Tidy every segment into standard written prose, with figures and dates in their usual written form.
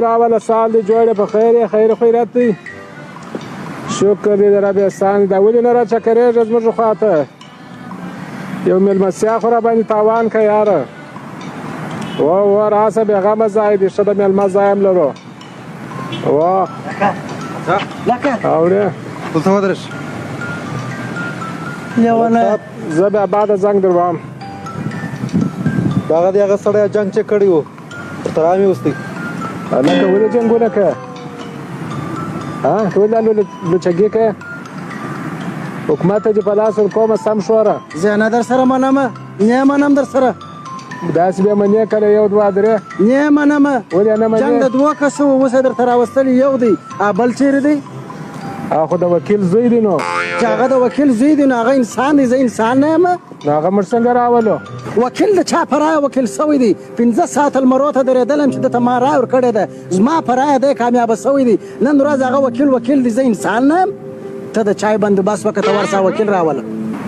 راوله سال دې جوړې په خیر یې خیر خیرات دی شکر دې د رب احسان دا ولې نه راچکرېږه زموږ خواته یو مېلمستیا خو راباندې تاوان که یاره و راسه بېغمه ځای دی ښه د مېلمه ځای هم لرو و اورې دلته ودرېږه زه بیا بعده زنګ در وهم دغه د هغه سړی جنګ چې کړی و ورته رامې وستی لکه ولې جنګونه کوې ته ولې لوچګي کوې حکومت ته چې په لاس ورکومه سم شوره زه نه در سره منمه نه منم در سره داسې بیا منې کله یو دوه درې نه منمه ولې نه منې جنګ د دوه کسو اوس یې درته راوستلي یو دی بل چیرې دی خو د وکیل زوی دی نو چې هغه د وکیل زوی دی نو هغه انسان دی زه انسان نه یم نو هغه موږ څنګه راولو وکیل د چا په رایه وکیل سوی دی 15 ساعته لمرو ته درېدلم چې دته ما رایه ورکړې ده زما په رایه دی کامیابه سوی دی نن ورځ هغه وکیل دی زه انسان نه یم ته د چای بندوبست وکړه ته ورسه وکیل راوله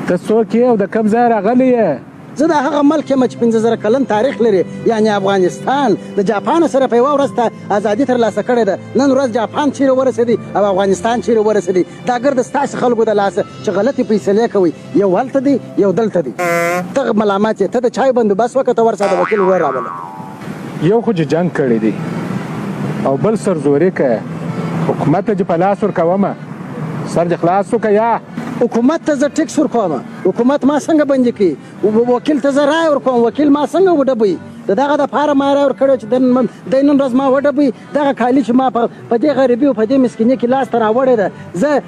ته څوک یې او د کوم ځای راغلی یې زه د هغه ملک یم چې 15,000 کلن تاریخ لري یعنی افغانستان د جاپان سره په یوه ورځ ته ازادي ترلاسه کړې ده نن ورځ جاپان چیرې ورسېدی او افغانستان چیرې ورسېدی دا ګرد ستاسې خلکو د لاسه چې غلطې فیصلې کوي یو هلته دی یو دلته دی ته ملامت یې ته د چای بندوبست وکړه ته ورسه د وکیل ورور راوله یو خو چې جنګ کړی دی او بل سرزوري کوې حکومت ته چې په لاس ورکومه سر دې خلاص وکړه یا حکومت ته زه ټیکس ورکوم حکومت ما څنګه بندي کوي وکیل ته زه رایه ورکوم وکیل ما څنګه وډبوي د دغه دپاره ما رایه ورکړې چې دی نن ورځ ما وډبوي دغه کالي چې ما په دې غریبي او په دې مسکینۍ کې لاس ته راوړې ده زه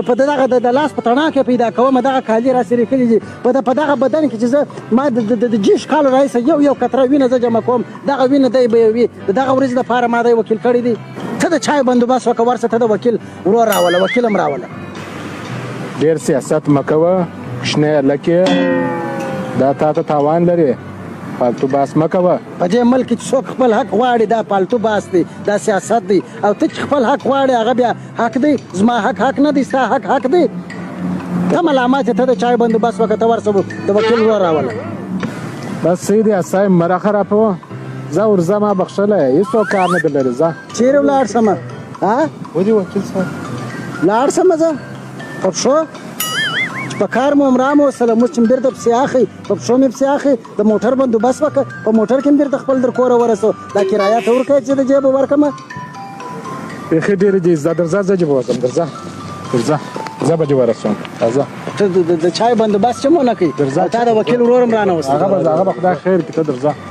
په دغه د لاس په تڼاک کې پیدا کوم دغه کالي راسې لیکلي دي په دغه بدن کې چې زه ما د جیش کال راهیسې یو قطره وینه زه جمع کوم دغه وینه دی به وي د دغه ورځې دپاره ما دی وکیل کړی دی ته د چای بندوبست وکړه ورسه ته د وکیل ورور راوله وکیل هم راوله ډېر سیاست مه کوه کوچنی هلکې دا تا ته تاوان لري پالتو باس مه کوه په دې ملک کې څوک خپل حق غواړي دا پالتو باس دی دا سیاست دی او ته چې خپل حق غواړې هغه بیا حق دی زما حق نه دی ستا حق دی ته ملامت یې ته د چای بندوبست وکړه ته ورسه د وکیل ورور راوله بس صحیح دی اسای مه راخرابوه ځه ورځه ما بخښلی هېڅوک کار نه در لري ځه چیرې ولاړ شمه ولې وکیل صاحب لاړ شمه زه په پښو چې په کار مو هم راموستله موږ چې م بېرته پسې اخی په پښو مې پسې اخی د موټر بندوبست وکړه په موټر کې م بېرته خپل در کوره ورسو دا کرایه ته ورکړئ چې د جیبه ورکړمه بیخي ډېرې دي زه درځه زه جې به وځم درځه زه به دې ورسوم راځه ته د چای بندوبست چې مو نه کوي تا د وکیل ورور هم رانه وستل هغه به خدای خیر کړي ته درځه